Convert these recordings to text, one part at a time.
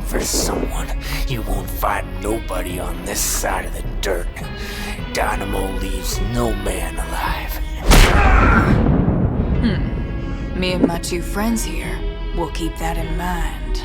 for someone, you won't find nobody on this side of the dirt. Dynamo leaves no man alive. Me and my two friends here will keep that in mind.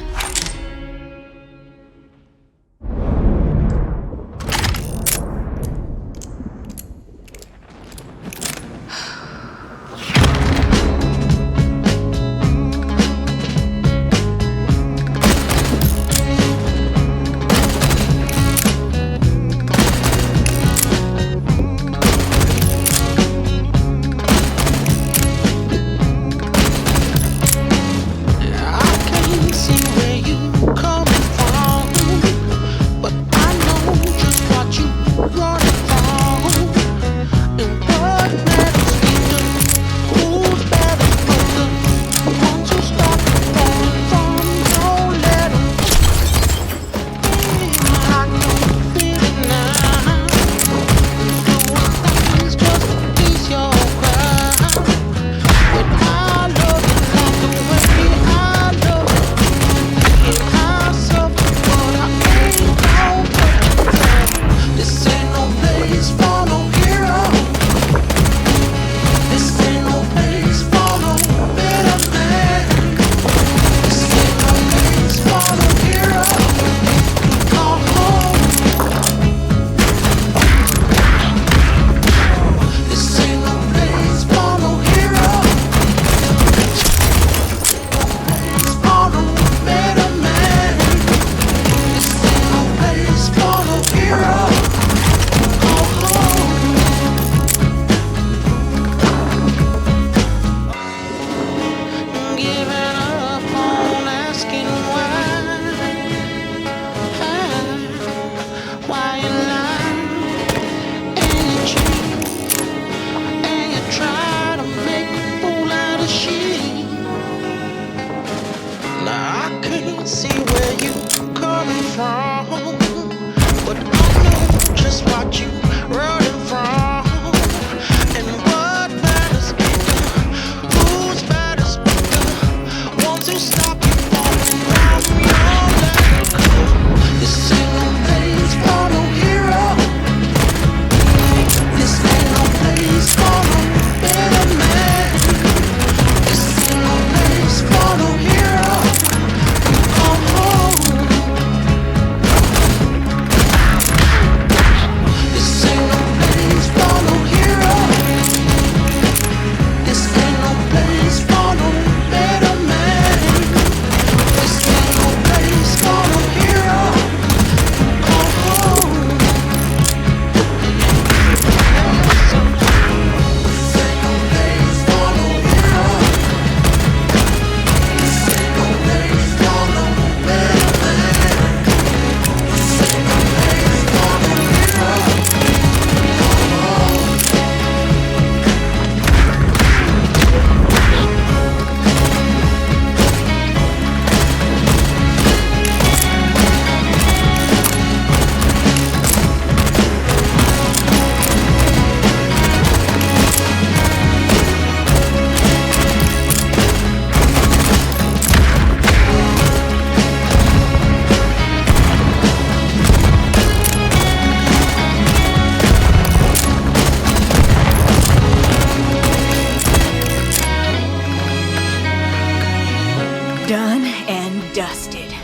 Done and dusted.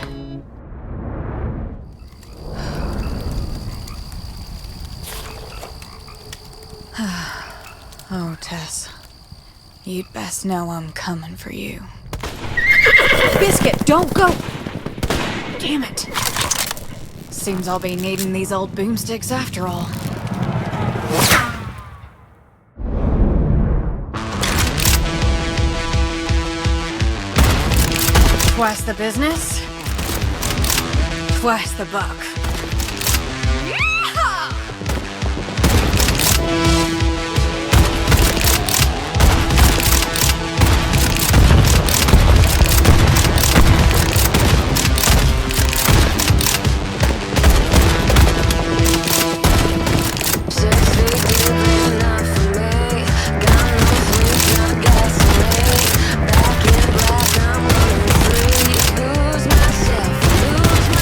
Oh, Tess. You'd best know I'm coming for you. Biscuit, don't go! Damn it. Seems I'll be needing these old boomsticks after all. Twice the business, twice the buck. Lose myself, lose my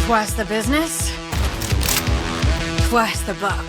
Twice the business, twice the buck.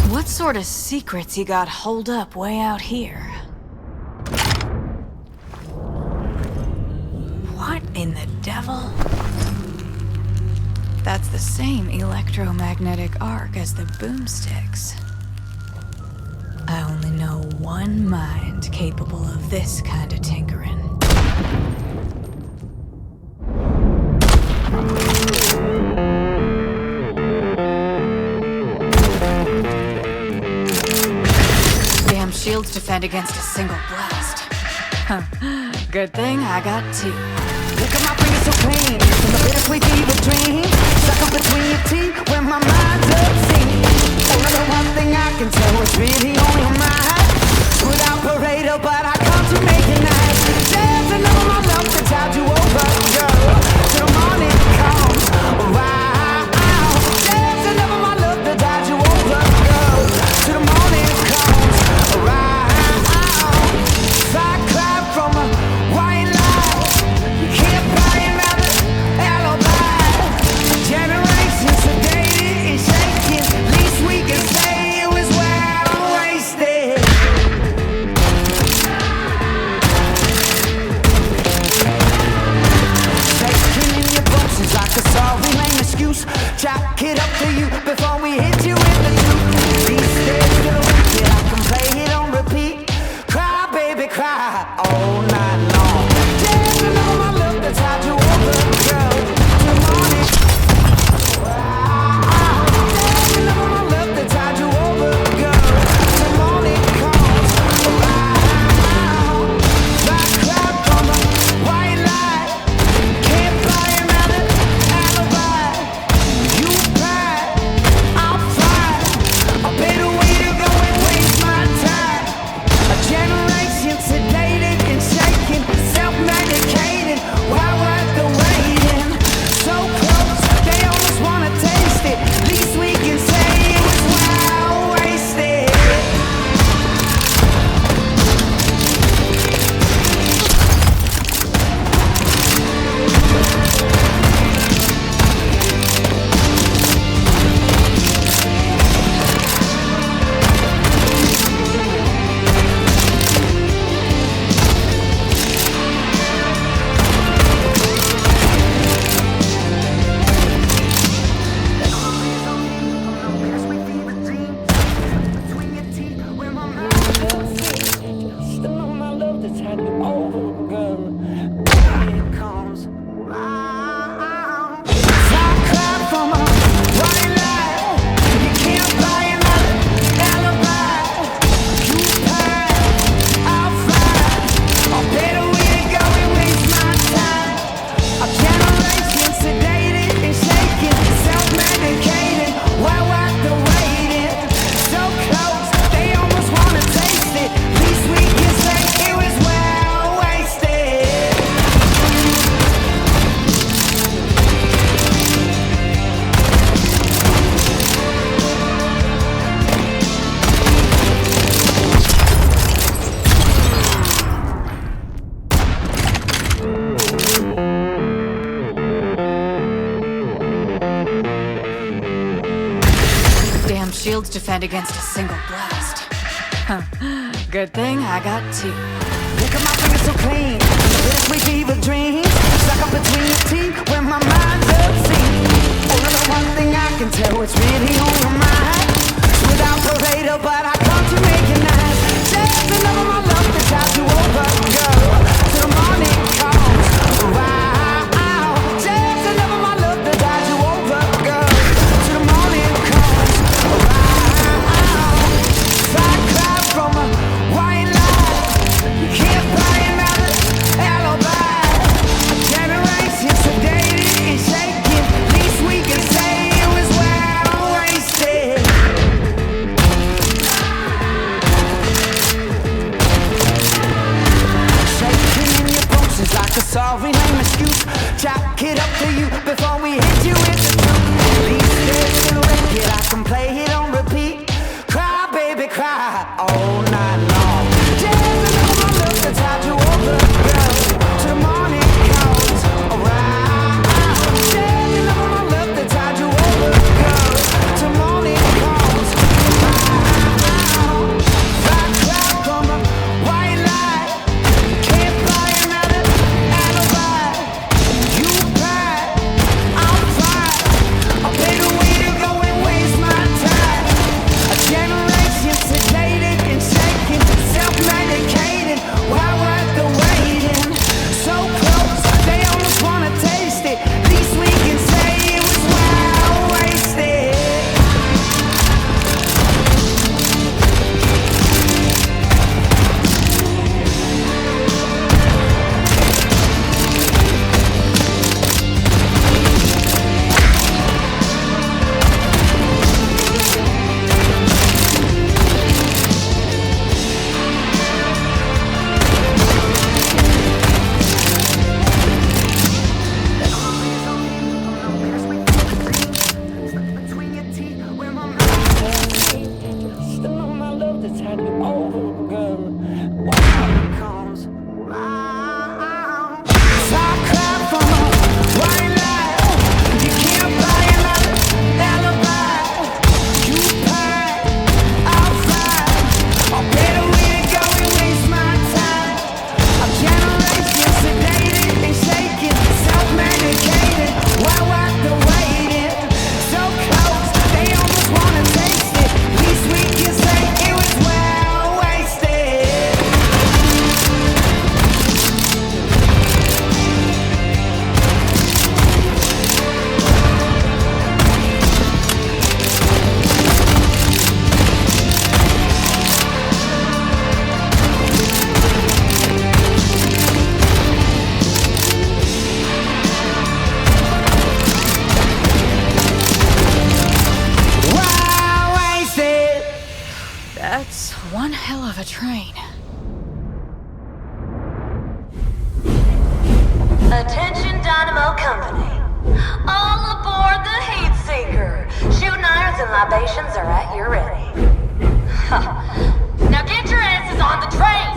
What sort of secrets you got holed up way out here? What in the devil? That's the same electromagnetic arc as the boomsticks. I only know one mind capable of this kind of tinkering. Damn shields defend against a single blast. Huh. Good thing I got two. Look at my fingers so clean, from the bittersweet fever dream. Stuck up between your teeth, when my mind's obscene. Only the one thing I can tell is really on your mind. Without Pareto, but I come to make it nice. Dancing on my love. lungs to fend against a single blast. Huh. Good thing I got two. Look at my fingers so clean, the bittersweet fever dreams stuck up between your teeth when my mind's obscene. Only the one thing I can tell, it's really on your mind. Without parade, but I come to make it nice. Just another my love that ties you over, girl, till the morning comes. Wow, just another my love that ties you over, girl, till the morning comes. Wow, side cloud from a white line. You can't buy another alibi. A generation sedated and shaken. Least we can say it was well wasted. Shaking in your boots is like a sorry name excuse. Chalk it up to you before we hit you with the truth. At least there's a record, I can play it on repeat. Cry, baby, cry all night long. Just another look that's had you over, girl, till the morning comes around. Just another look that's had you over, girl, till the morning comes around. Black cloud from a white light. Can't buy another alibi. You cry, I'll cry. A better way to go and waste my time. A generation sedated and shaken, self-medicated. Why worth the waiting? So close, they almost wanna taste it. Least we can say it was well wasted. Between your teeth, where my mind still on my love that's had you over, girl. When it comes round, I cry from a white light. You can't buy another alibi. You pie, I'll fight. A better way to go and waste my time. A generation sedated and shaken, self-medicated. Why worth the waiting? So close, they almost wanna taste it. Least we can say it was well wasted. Well wasted. That's one hell of a train. Attention Dynamo Company. All aboard the Heat Seeker. Shooting irons and libations are at your ready. Now get your asses on the train!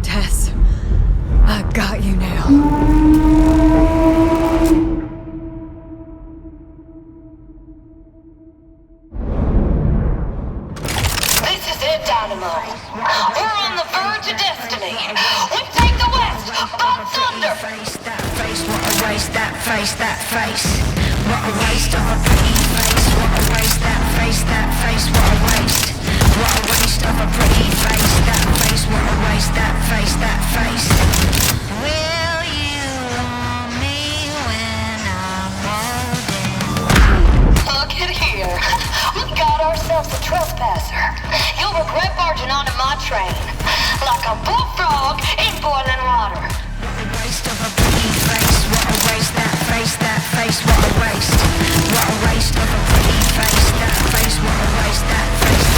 Tess, I got you now. This is it, Dynamo. We're on the verge of destiny. We take the West by thunder. Face, that face, what a waste, that face, that face. What a waste of a pretty face. What a waste, that face, what a waste. What a waste of a pretty face, that face, what a waste, that face. Will you want me when I'm older? Look at here. We got ourselves a trespasser. You'll regret barging onto my train like a bullfrog in boiling water. What a waste of a pretty face. What a waste, that face, what a waste. What a waste of a pretty face, that face, what a waste, that face.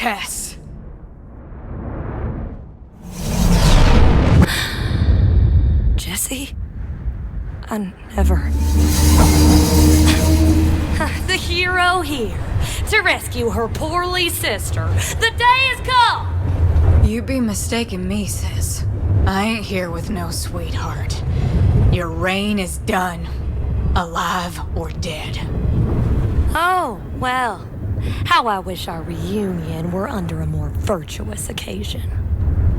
Tess. Jesse? I never... The hero here, to rescue her poorly sister. The day has come! You be mistaken me, sis. I ain't here with no sweetheart. Your reign is done. Alive or dead. Oh, well. How I wish our reunion were under a more virtuous occasion.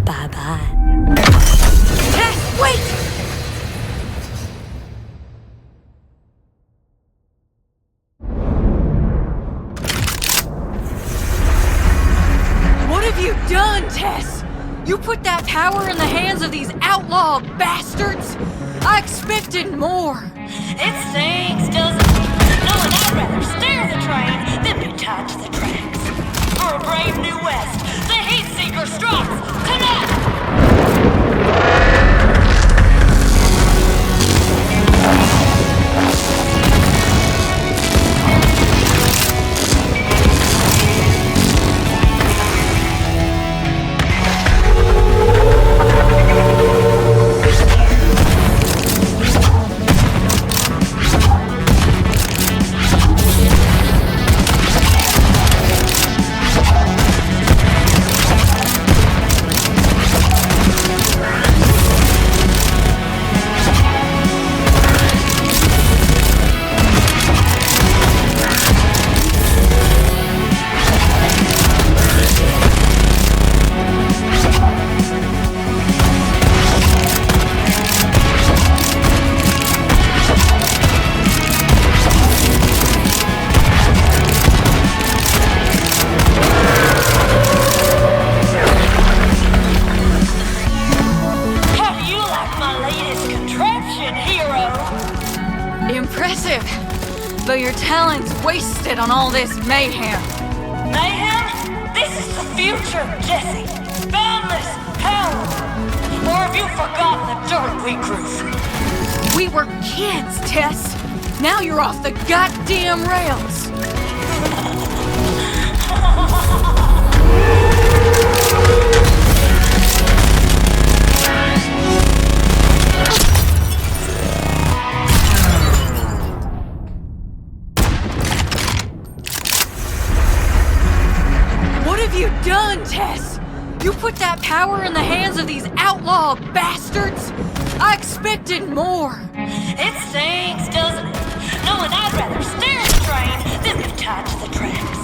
Bye-bye. Tess, wait! What have you done, Tess? You put that power in the hands of these outlaw bastards? I expected more. It stings, doesn't it? Knowing I'd rather steer the train than be tied to the tracks. For a brave new west, the heat seeker strikes tonight! Impressive, but your talent's wasted on all this mayhem. Mayhem? This is the future, Jesse. Boundless power. Or have you forgotten the dirt we grew from? We were kids, Tess. Now you're off the goddamn rails. What have you done, Tess? You put that power in the hands of these outlaw bastards? I expected more. It stings, doesn't it? Knowing I'd rather steer the train than be tied to the tracks.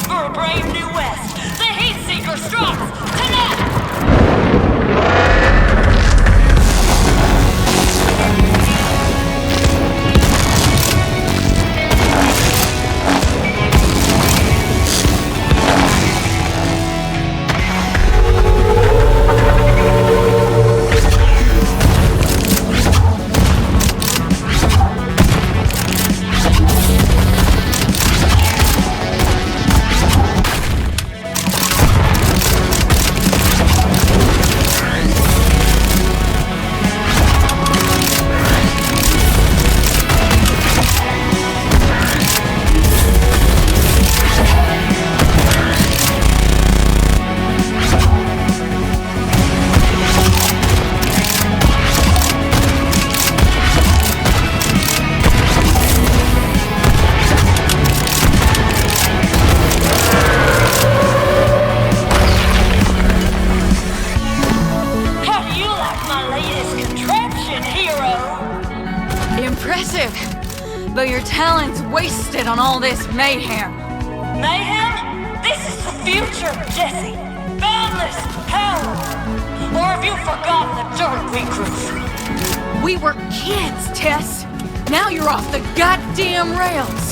For a brave new west, the heat seeker strikes tonight! Impressive, but your talent's wasted on all this mayhem. Mayhem? This is the future, Jesse. Boundless power. Or have you forgotten the dirt we grew from? We were kids, Tess. Now you're off the goddamn rails.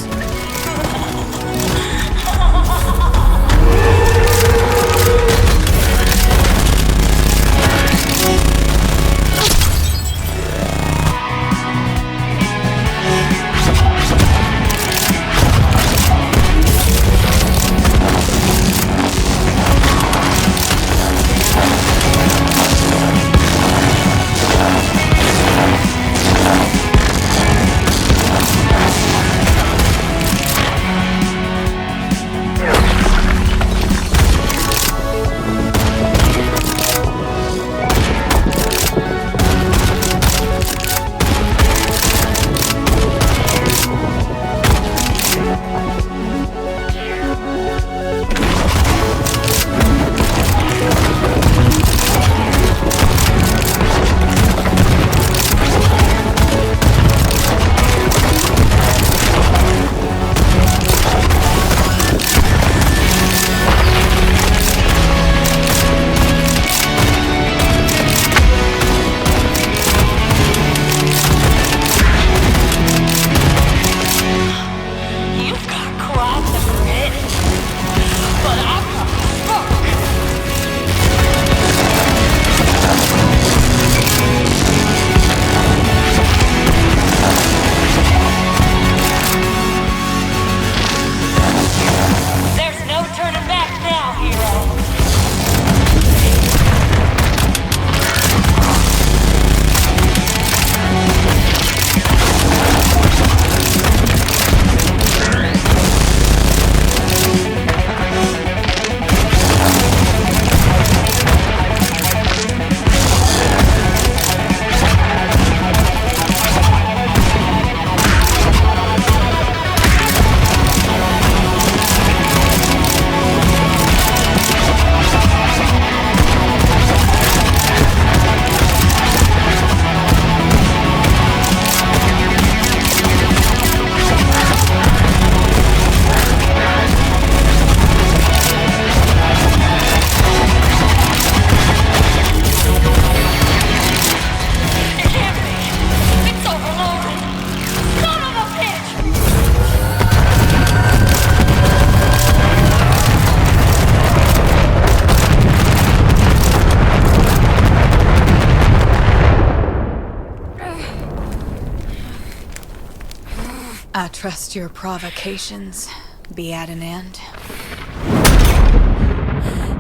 trust your provocations be at an end.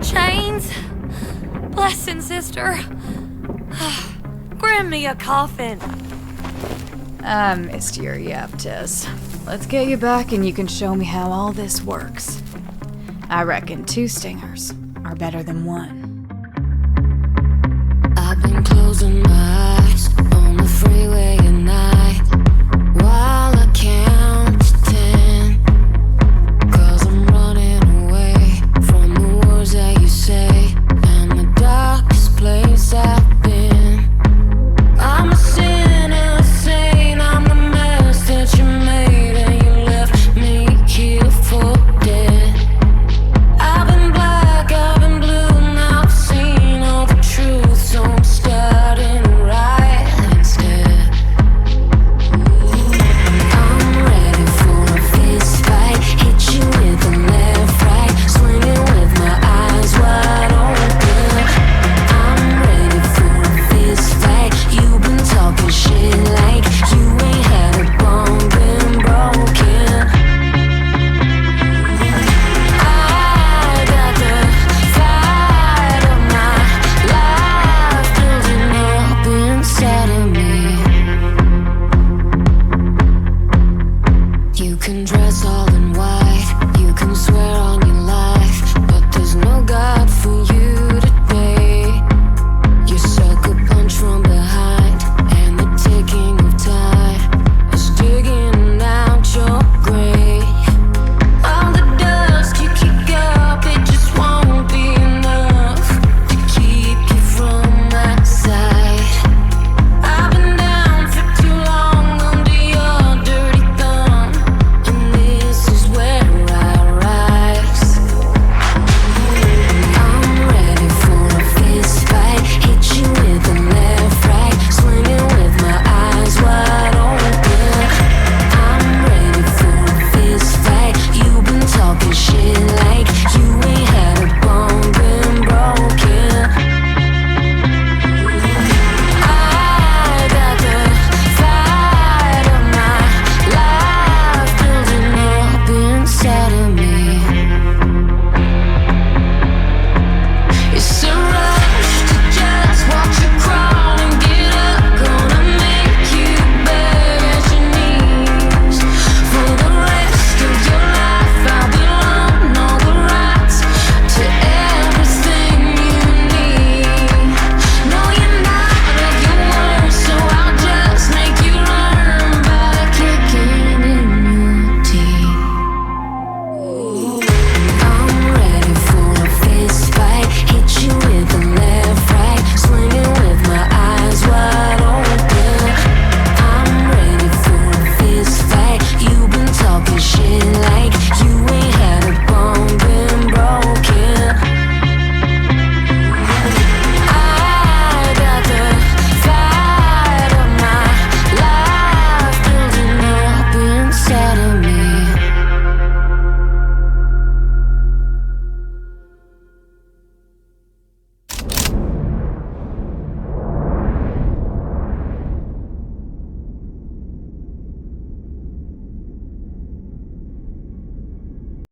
Chains? Blessing, sister. Grab me a coffin. I missed your yap, Tess. Let's get you back and you can show me how all this works. I reckon 2 stingers are better than 1. I've been closing my eyes on the freeway.